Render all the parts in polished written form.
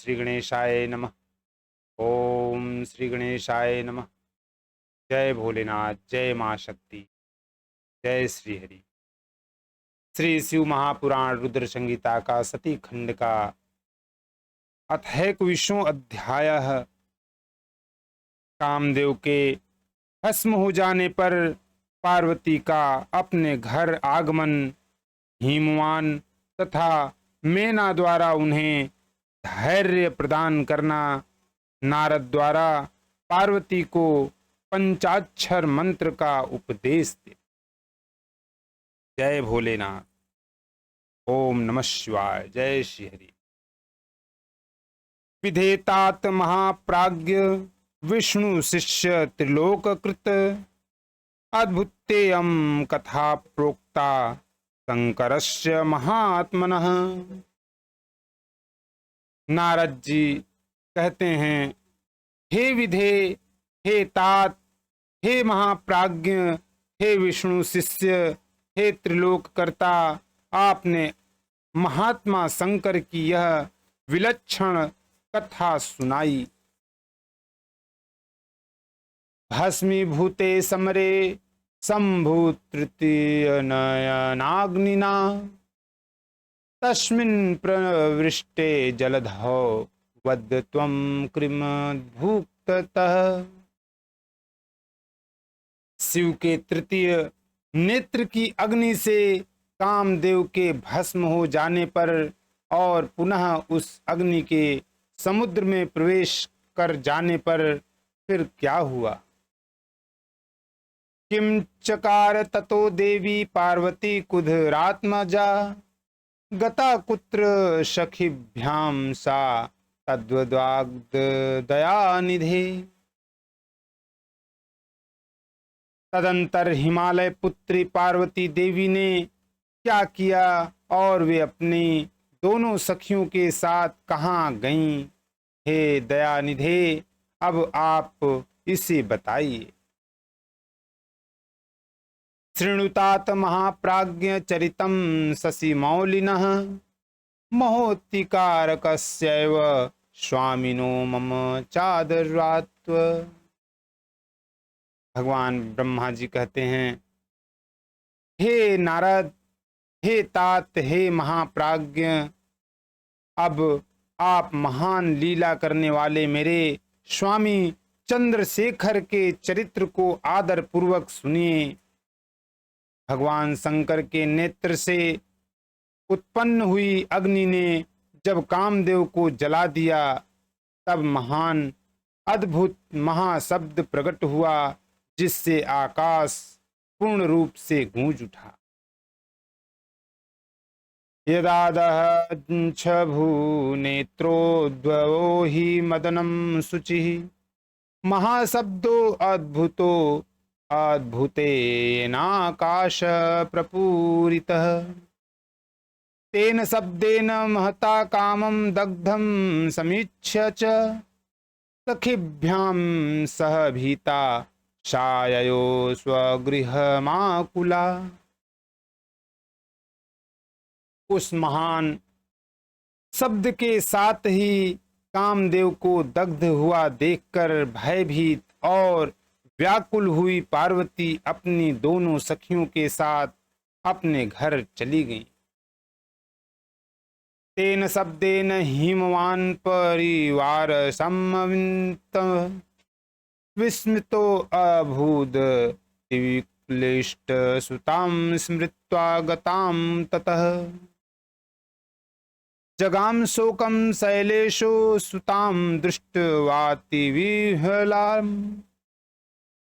श्री गणेशाय नमः। ओम श्री गणेशाय नमः। जय भोलेनाथ, जय माँ शक्ति, जय श्री हरि। श्री शिव महापुराण रुद्र संहिता का सती खंड का अथैकविंशों अध्याय। कामदेव के भस्म हो जाने पर पार्वती का अपने घर आगमन, हिमवान तथा मेना द्वारा उन्हें धैर्य प्रदान करना, नारद द्वारा पार्वती को पंचाक्षर मंत्र का उपदेश दे। जय भोलेनाथ। ओम नमः शिवाय। जय श्री हरि। विधेतात महाप्राज्ञ विष्णु शिष्य त्रिलोककृत, अद्भुतेयं कथा प्रोक्ता शंकरस्य महात्मनः। नारद जी कहते हैं, हे विधे, हे तात, हे महाप्राज्ञ, हे विष्णु शिष्य, हे त्रिलोक कर्ता, आपने महात्मा शंकर की यह विलक्षण कथा सुनाई। भस्मीभूते समरे शंभु तृतीय नयनाग्निना, तस्मिन् प्रवृष्टे जलधौ वद त्वं कृमद्भुक्ततः। शिव के तृतीय नेत्र की अग्नि से कामदेव के भस्म हो जाने पर और पुनः उस अग्नि के समुद्र में प्रवेश कर जाने पर फिर क्या हुआ? किम चकार ततो देवी पार्वती कुधरात्मजा, गता कुत्र सखिभ्याम सा तद्वद्वाग्द दयानिधे। तदंतर हिमालय पुत्री पार्वती देवी ने क्या किया और वे अपनी दोनों सखियों के साथ कहाँ गईं? हे दयानिधे, अब आप इसे बताइए। शृणुतात महाप्राज्ञ चरितम शशिमौलिनः, महोत्तिकारकस्यैव स्वामिनो मम चादरात्व। भगवान ब्रह्मा जी कहते हैं, हे नारद, हे तात, हे महाप्राज्ञ, अब आप महान लीला करने वाले मेरे स्वामी चंद्रशेखर के चरित्र को आदर पूर्वक सुनिए। भगवान शंकर के नेत्र से उत्पन्न हुई अग्नि ने जब कामदेव को जला दिया, तब महान अद्भुत महाशब्द प्रकट हुआ, जिससे आकाश पूर्ण रूप से गूंज उठा। यदादहच्छ भूनेत्रोद्भवो हि मदनं शुचिः, महाशब्दो अद्भुतो अद्भुतेनाकाश प्रपूरितः। तेन शब्देन महता कामं दग्धं समीक्ष्य च, सखिभ्यां सह भीता शाययो स्वगृहमाकुला। उस महान शब्द के साथ ही कामदेव को दग्ध हुआ देखकर भयभीत और व्याकुल हुई पार्वती अपनी दोनों सखियों के साथ अपने घर चली गईं। तेन शब्देन हिमवान परिवार सम्मवित, विस्मितो अभूद दिविक्लिष्ट सुतां स्मृत्वा गतां ततः। जगाम शोकं शैलेशो सुतां दृष्ट्वाति विह्वलां,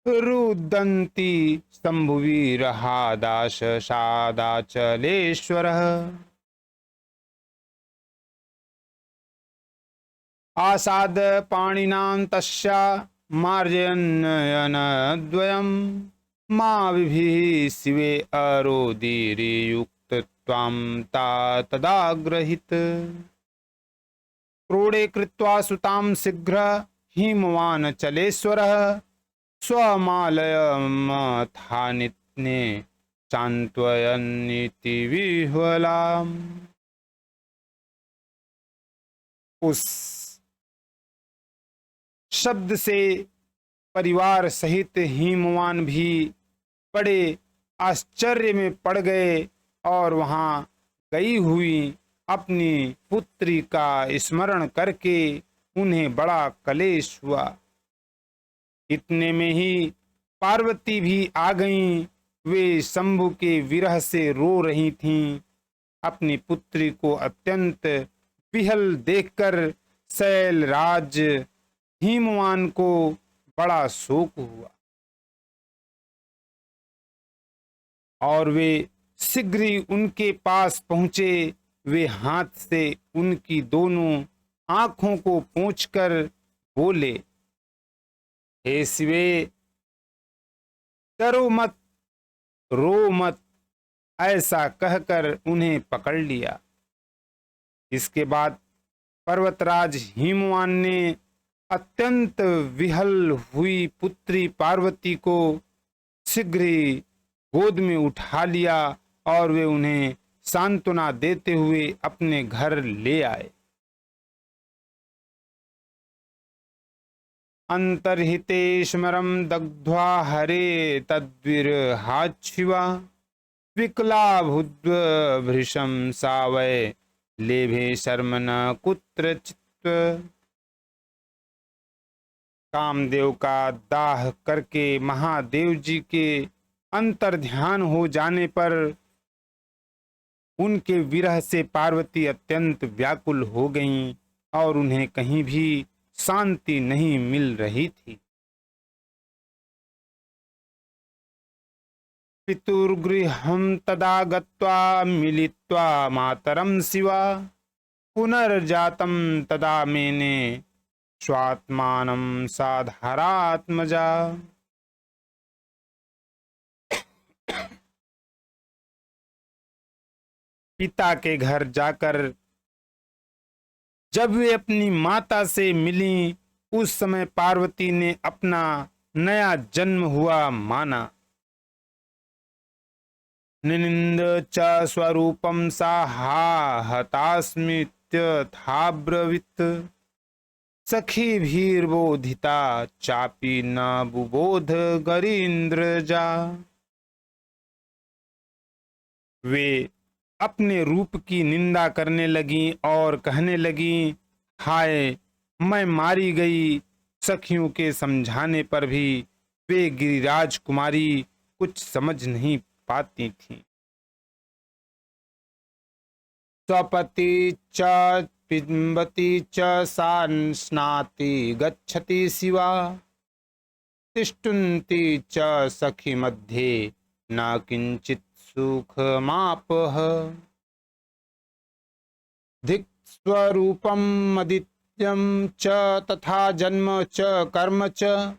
रुदन्ति शम्भुवीरहादाश सादाचलेश्वरः। आसाद पाणिनां तस्या मार्जयन्नयनद्वयं, मा विभिः शिवे अरोदीर्युक्त त्वां ता तदाग्रहित। क्रोडे कृत्वा सुतां शीघ्र हिमवान् चलेश्वरः, स्वमालयमथानित्ने चान्त्वयन्निति विह्वलाम्। उस शब्द से परिवार सहित हिमवान भी बड़े आश्चर्य में पड़ गए और वहां गई हुई अपनी पुत्री का स्मरण करके उन्हें बड़ा क्लेश हुआ। इतने में ही पार्वती भी आ गईं। वे शंभु के विरह से रो रही थीं। अपनी पुत्री को अत्यंत विहल देखकर शैलराज हिमवान को बड़ा शोक हुआ और वे शीघ्र ही उनके पास पहुंचे। वे हाथ से उनकी दोनों आंखों को पोंछकर बोले, हे शिवे, डरो मत, रो मत। ऐसा कहकर उन्हें पकड़ लिया। इसके बाद पर्वतराज हिमवान ने अत्यंत विहल हुई पुत्री पार्वती को शीघ्र ही गोद में उठा लिया और वे उन्हें सांत्वना देते हुए अपने घर ले आए। अंतर्हिते स्मरम दग्ध्वा हरे तद्विरहाच्छिवा विकलाभुद्व भृशं सावय लेभे शर्म न कुत्रचित्। कामदेव का दाह करके महादेव जी के अंतर ध्यान हो जाने पर उनके विरह से पार्वती अत्यंत व्याकुल हो गईं और उन्हें कहीं भी शांति नहीं मिल रही थी। पितुर्गृहं तदा गत्वा मिलित्वा मातरं शिवा पुनर्जातं तदा मेने स्वात्मानं साधारात्मजा। पिता के घर जाकर जब वे अपनी माता से मिली, उस समय पार्वती ने अपना नया जन्म हुआ माना। निनिंद च स्वरूपम सा हतास्मित्यथाब्रवीत् सखी भीर्बोधिता चापी न बुबोध गरीन्द्रजा। वे अपने रूप की निंदा करने लगी और कहने लगी, हाय, मैं मारी गई। सखियों के समझाने पर भी वे गिरिराज कुमारी कुछ समझ नहीं पाती थीं। स्वपति च पिबती च सा स्नाति गच्छति शिवा तिष्ठन्ति च सखी मध्ये न किंचित सुखमापः। धिक् स्वरूपम् अदित्यं च तथा जन्म च कर्म च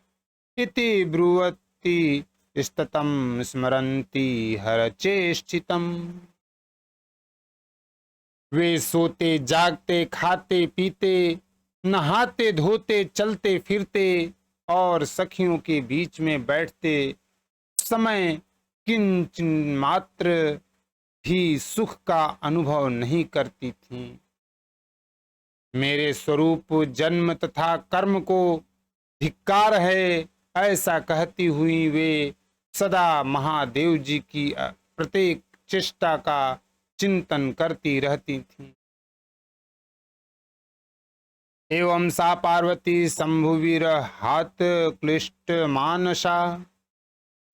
इति ब्रुवति स्ततं स्मरन्ति हरचेष्टितम्। वे सोते जागते खाते पीते नहाते धोते चलते फिरते और सखियों के बीच में बैठते समय किंचन मात्र भी सुख का अनुभव नहीं करती थीं। मेरे स्वरूप जन्म तथा कर्म को धिक्कार है, ऐसा कहती हुई वे सदा महादेव जी की प्रत्येक चेष्टा का चिंतन करती रहती थीं। एवं सा पार्वती शंभुवीर हाथ क्लिष्ट मानसा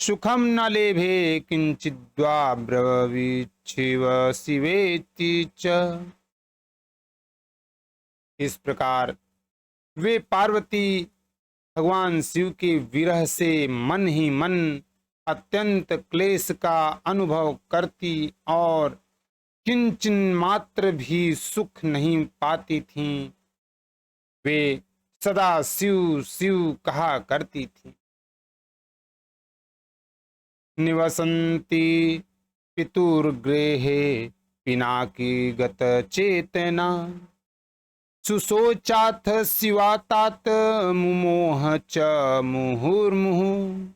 सुखम न लेभे किंचिद्वा ब्रवीच्छिव शिवेति च। इस प्रकार वे पार्वती भगवान शिव के विरह से मन ही मन अत्यंत क्लेश का अनुभव करती और किंचन मात्र भी सुख नहीं पाती थीं। वे सदा शिव शिव कहा करती थीं। निवसन्ति पितुर्गृहे पिनाकी गत चेतना सुशोचाथ शिवातात मुमोह च मुहुर्मुहुः।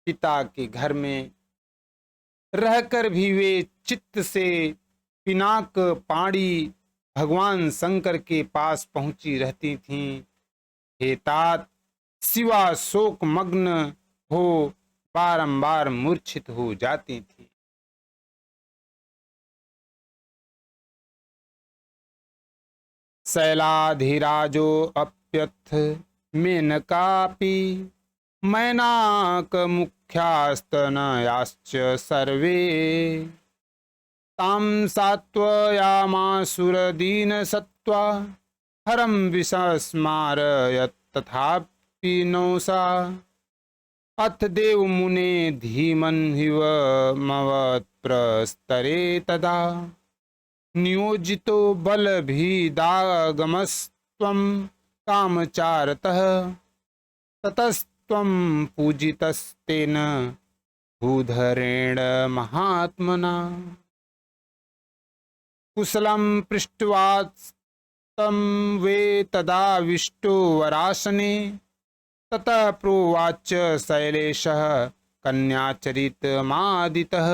पिता के घर में रहकर भी वे चित्त से पिनाक पाणी भगवान शंकर के पास पहुंची रहती थीं। हे तात, शिवा शोक मग्न हो बारंबार मूर्छित हो जाती थी। शैलाधिराजो अप्यथ मेनकापि मैनाक मुख्यास्तनयाश्च सर्वे तां सात्वयामासुरदीनसत्त्वा हरं विसस्मारयत् तथापि नौसा अथ देवमुने धीमन्हिव मवत्प्रस्तरे तदा नियोजितो बलभिदागमस्त्वं कामचारतः ततस्त्वं पूजितस्तेन भूधरेण महात्मना कुशलं पृष्ट्वास्तं वे तदाविष्टो वरासने ततः प्रोवाच शैलेशः कन्याचरितमादितः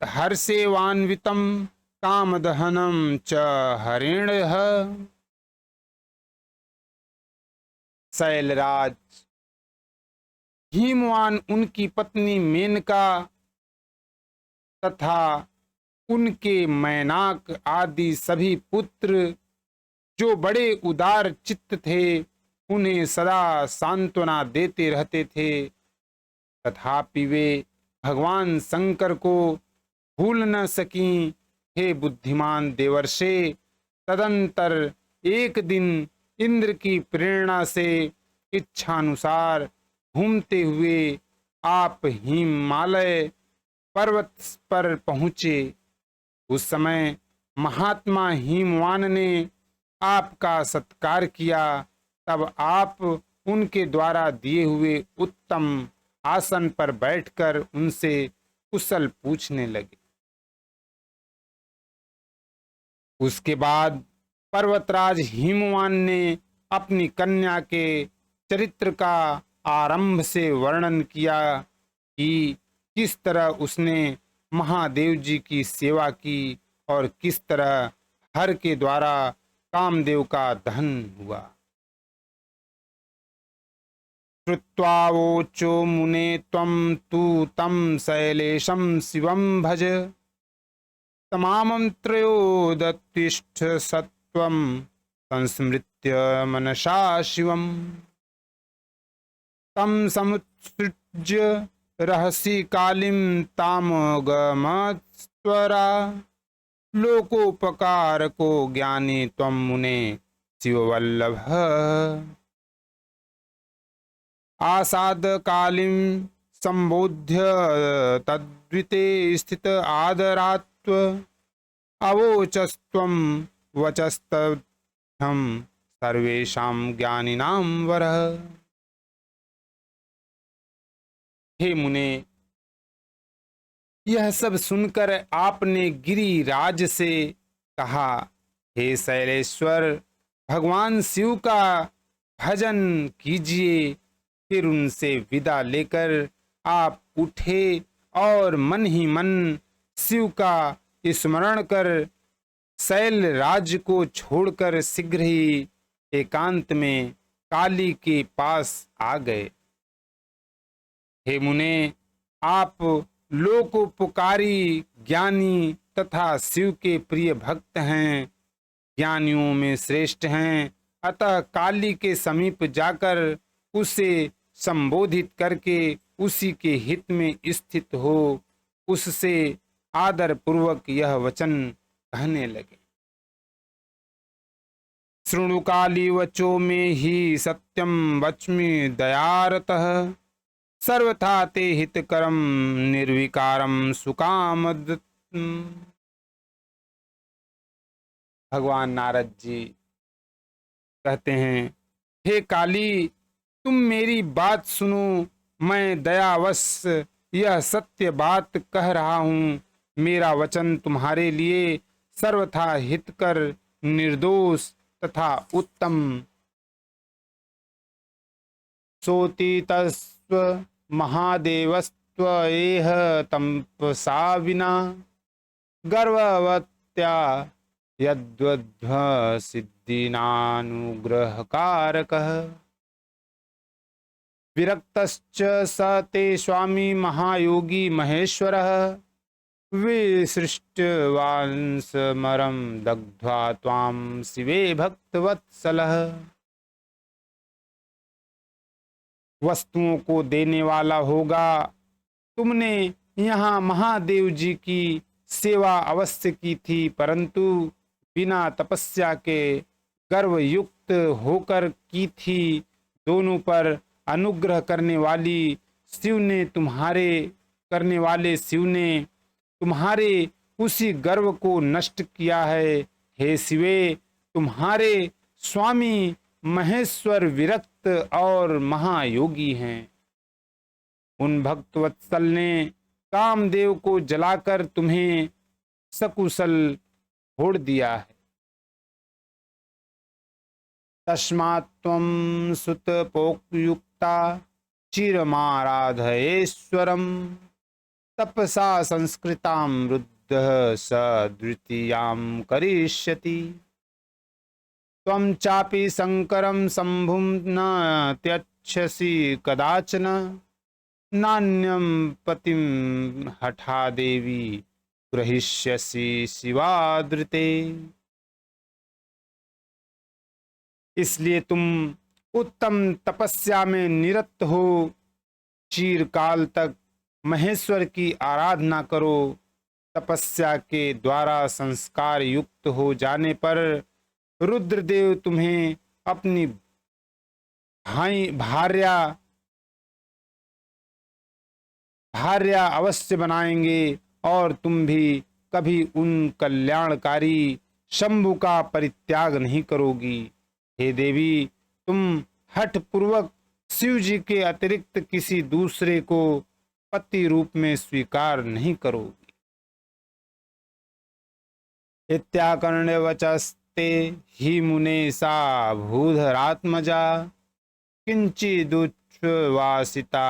हर्षेवान्वितं कामदहनं च हरिणः। शैलराज हिमवान उनकी पत्नी मेनका तथा उनके मैनाक आदि सभी पुत्र जो बड़े उदार चित्त थे उन्हें सदा सांत्वना देते रहते थे। तथापि वे भगवान शंकर को भूल न सकीं। हे बुद्धिमान देवर्षे, तदंतर एक दिन इंद्र की प्रेरणा से इच्छानुसार घूमते हुए आप हिमालय पर्वत पर पहुँचे। उस समय महात्मा हिमवान ने आपका सत्कार किया। तब आप उनके द्वारा दिए हुए उत्तम आसन पर बैठकर उनसे कुशल पूछने लगे। उसके बाद पर्वतराज हिमवान ने अपनी कन्या के चरित्र का आरंभ से वर्णन किया कि किस तरह उसने महादेव जी की सेवा की और किस तरह हर के द्वारा कामदेव का दहन हुआ। श्रुत्वावोचो मुने त्वं तु तं शैलेशं शिवं भज तमामं त्रयोदत्तिष्ठ सत्वं संस्मृत्य मनसा शिवं तं समुत्सृज्य रहसि कालिं तामगमत्स्वरा लोकोपकार को ज्ञानी त्वं मुने शिववल्लभ आसाद कालिं संबोध्य तद्विते स्थित आदरात्व अवोचस्त्वं वचस्तभ्यं सर्वेषां ज्ञानिनां वरः। हे मुने, यह सब सुनकर आपने गिरिराज से कहा, हे शैलेश्वर, भगवान शिव का भजन कीजिए। फिर उनसे विदा लेकर आप उठे और मन ही मन शिव का स्मरण कर शैल राज्य को छोड़कर शीघ्र ही एकांत में काली के पास आ गए। हे मुने, आप लोकोपकारी ज्ञानी तथा शिव के प्रिय भक्त हैं, ज्ञानियों में श्रेष्ठ हैं। अतः काली के समीप जाकर उसे संबोधित करके उसी के हित में स्थित हो उससे आदर पूर्वक यह वचन कहने लगे। शृणु काली वचो में ही सत्यम वच्मि दयारतः सर्वथा ते हितकरम निर्विकारम सुकामद। भगवान नारद जी कहते हैं, हे काली, तुम मेरी बात सुनो। मैं दयावश यह सत्य बात कह रहा हूँ। मेरा वचन तुम्हारे लिए सर्वथा हितकर, निर्दोष तथा उत्तम। सोतीतस्व महादेवस्त्व एह तपसा विना गर्ववत्या यद्वद्भ सिद्धीनानुग्रहकारकः विरक्तश्च स ते स्वामी महायोगी महेश्वरः विसृष्टवांसमरं दग्ध्वा त्वां शिवे भक्तवत्सलः। वस्तुओं को देने वाला होगा। तुमने यहाँ महादेव जी की सेवा अवश्य की थी, परंतु बिना तपस्या के गर्वयुक्त होकर की थी। दोनों पर अनुग्रह करने वाले शिव ने तुम्हारे उसी गर्व को नष्ट किया है। हे शिवे, तुम्हारे स्वामी महेश्वर विरक्त और महायोगी हैं। उन भक्तवत्सल ने कामदेव को जलाकर तुम्हें सकुशल छोड़ दिया है। तस्मात् त्वं सुतपोक्युक्ता चिरमाराधयेश्वरं तपसा संस्कृतां रुद्धः स द्वितीयां करिष्यति। त्वं चापि शंकरं शंभुं न त्यक्ष्यसि कदाचन नान्यं पतिं हठा देवी ग्रहीष्यसि शिवादृते। इसलिए तुम उत्तम तपस्या में निरत हो, चिरकाल तक महेश्वर की आराधना करो। तपस्या के द्वारा संस्कार युक्त हो जाने पर रुद्रदेव तुम्हें अपनी भार्या अवश्य बनाएंगे और तुम भी कभी उन कल्याणकारी शंभु का परित्याग नहीं करोगी। हे देवी, तुम हठ पूर्वक शिव जी के अतिरिक्त किसी दूसरे को पति रूप में स्वीकार नहीं करोगी। इत्याकर्ण्य वचस्ते ही मुने सा भूधरात्मजा किंचिदुच्छ्वासिता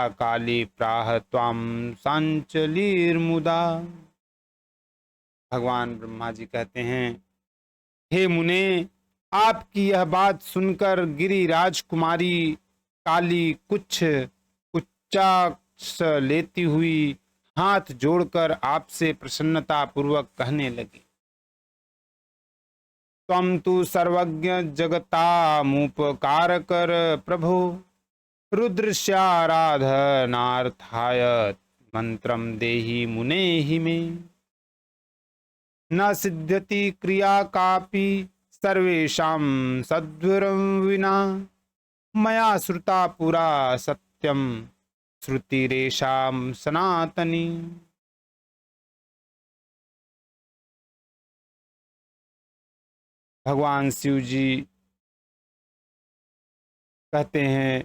काली प्राह त्वां सांचलीर्मुदा। भगवान ब्रह्मा जी कहते हैं, हे मुने, आपकी यह बात सुनकर गिरिराज कुमारी काली कुछ उच्चास लेती हुई हाथ जोड़कर आपसे प्रसन्नता पूर्वक कहने लगी। त्वं तु सर्वज्ञ जगतामुपकारकर प्रभो रुद्रस्याराधनार्थाय मंत्रं देहि मुने हि मे। न सिद्ध्यति क्रिया कापि सर्वेषां सद्वरं विना मया श्रुता पुरा सत्यं श्रुतिरेषां सनातनी। भगवान शिव जी कहते हैं,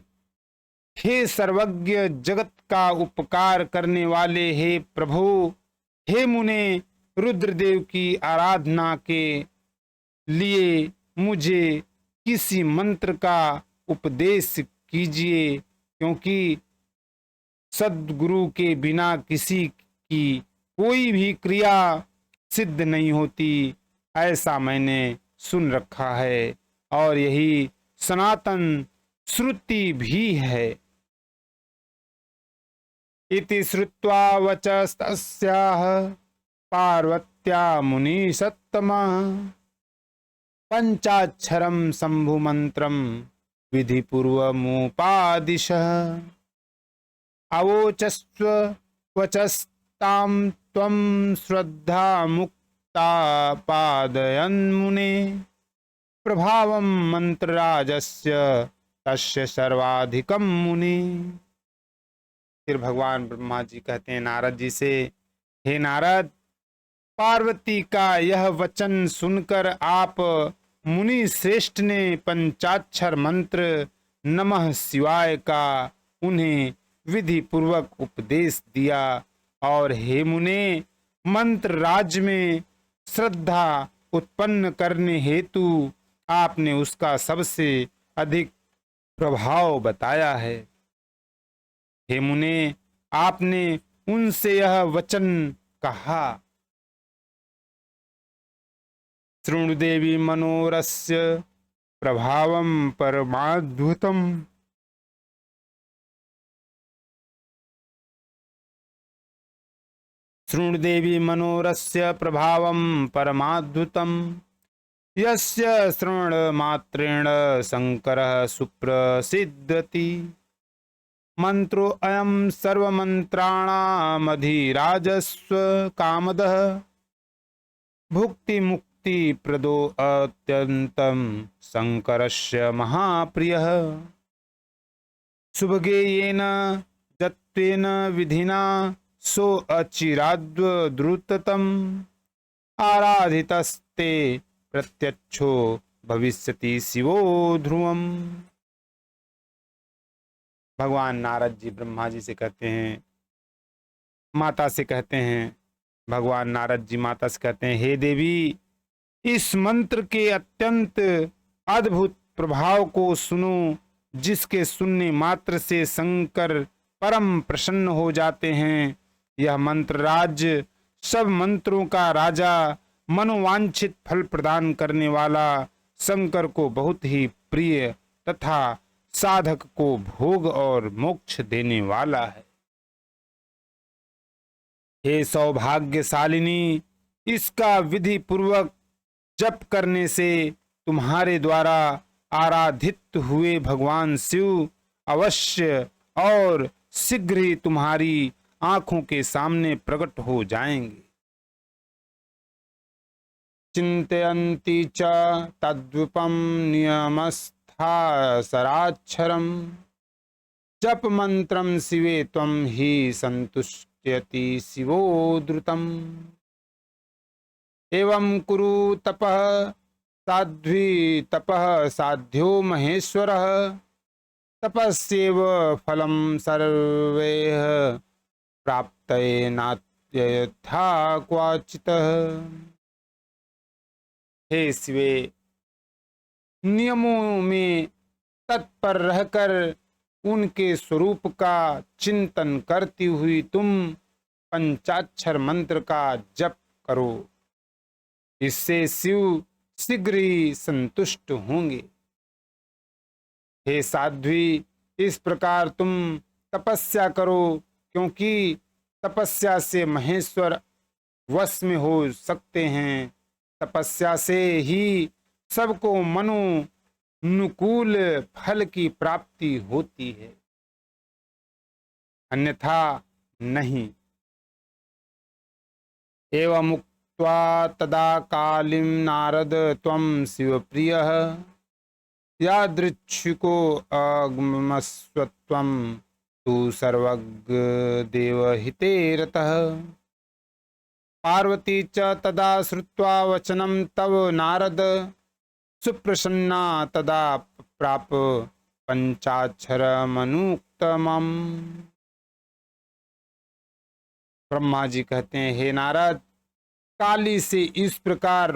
हे सर्वज्ञ जगत का उपकार करने वाले हे प्रभु, हे मुने, रुद्रदेव की आराधना के लिए मुझे किसी मंत्र का उपदेश कीजिए, क्योंकि सद्गुरु के बिना किसी की कोई भी क्रिया सिद्ध नहीं होती, ऐसा मैंने सुन रखा है और यही सनातन श्रुति भी है। इति श्रुत्वा वचस्तस्याः पार्वत्या मुनिसत्तमः पंचाक्षरं शंभु मंत्रं विधिपूर्वमुपादिशः। अवोचस्व वचस्तां त्वं श्रद्धा मुक्ता पादयन्मुने प्रभावं मंत्रराजस्य तस्य सर्वाधिकं मुनि। फिर भगवान ब्रह्मा जी कहते हैं नारद जी से, हे नारद, पार्वती का यह वचन सुनकर आप मुनि श्रेष्ठ ने पंचाक्षर मंत्र नमः शिवाय का उन्हें विधि पूर्वक उपदेश दिया और हे मुने, मंत्र राज में श्रद्धा उत्पन्न करने हेतु आपने उसका सबसे अधिक प्रभाव बताया है। हे मुने, आपने उनसे यह वचन कहा। शृणुदेवी मनोरस्य प्रभावं परमाद्भुतम्। शृणुदेवी मनोरस्य प्रभावं परमाद्भुतम्। यस्य श्रवणमात्रेण शङ्करः सुप्रसिद्धति। मंत्रो अयं सर्वमन्त्राणामधिराजस्व कामदः। भुक्ति मुक्ति प्रदो अत्यन्तं शङ्करस्य महाप्रियः। सुभगेयेन दत्तेन विधिना सो अचिराद्वद्रुततम्। आराधितस्ते प्रत्यक्षो भविष्यति शिवो ध्रुवम्। भगवान नारद जी ब्रह्मा जी से कहते हैं, माता से कहते हैं, भगवान नारद जी माता से कहते हैं, हे देवी, इस मंत्र के अत्यंत अद्भुत प्रभाव को सुनो, जिसके सुनने मात्र से शंकर परम प्रसन्न हो जाते हैं। यह मंत्र राज्य सब मंत्रों का राजा, मनोवांछित फल प्रदान करने वाला, शंकर को बहुत ही प्रिय तथा साधक को भोग और मोक्ष देने वाला है। हे सौभाग्यशालिनी, इसका विधि पूर्वक जप करने से तुम्हारे द्वारा आराधित हुए भगवान शिव अवश्य और शीघ्र ही तुम्हारी आंखों के सामने प्रकट हो जाएंगे। चिंतयन्ति च तद्रूपं नियमस्था सराक्षरम। जप मंत्रम शिवे त्वं हि संतुष्टयति शिवो द्रुतम्। एवं कुरु तपः साध्वी तपः साध्यो महेश्वरः। तपस्यैव फलं सर्वैः प्राप्तये नात्यथा क्वचितः। हे शिवे, नियमों में तत्पर रहकर उनके स्वरूप का चिंतन करती हुई तुम पंचाक्षर मंत्र का जप करो। इससे शिव शीघ्र ही संतुष्ट होंगे। हे साध्वी, इस प्रकार तुम तपस्या करो, क्योंकि तपस्या से महेश्वर वश में हो सकते हैं। तपस्या से ही सबको मनोनुकूल फल की प्राप्ति होती है, अन्यथा नहीं। एवं उक्त्वा तदा कालीं नारद त्वं शिवप्रियः। यादृच्छिको अगमस्त्वं तु सर्वज्ञ देवहिते रतः। पार्वती च तदा श्रुत्वा वचनं तव नारद। सुप्रसन्ना तदा प्राप पंचाक्षरमनुक्तमम्। ब्रह्मा जी कहते हैं, हे नारद, काली से इस प्रकार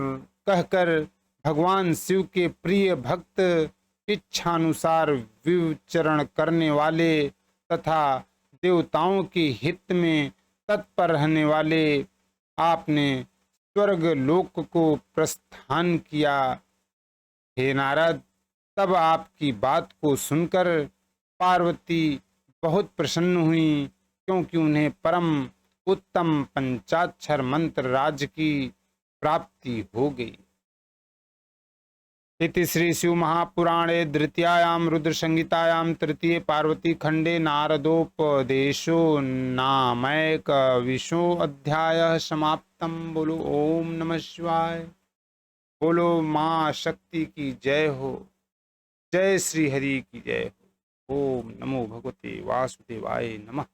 कहकर भगवान शिव के प्रिय भक्त, इच्छानुसार विचरण करने वाले तथा देवताओं के हित में तत्पर रहने वाले आपने स्वर्ग लोक को प्रस्थान किया। हे नारद, तब आपकी बात को सुनकर पार्वती बहुत प्रसन्न हुई, क्योंकि उन्हें परम उत्तम पंचाक्षर मंत्र राज की प्राप्ति हो गई। इति श्री शिव महापुराणे द्वितीयायां रुद्र संहितायां तृतीय पार्वती खंडे नारदोपदेशो नामैक विशो अध्याय समाप्तम। बोलो ओम नमः शिवाय। बोलो माँ शक्ति की जय हो। जय श्री हरि की जय हो। ओम नमो भगवते वासुदेवाय नमः।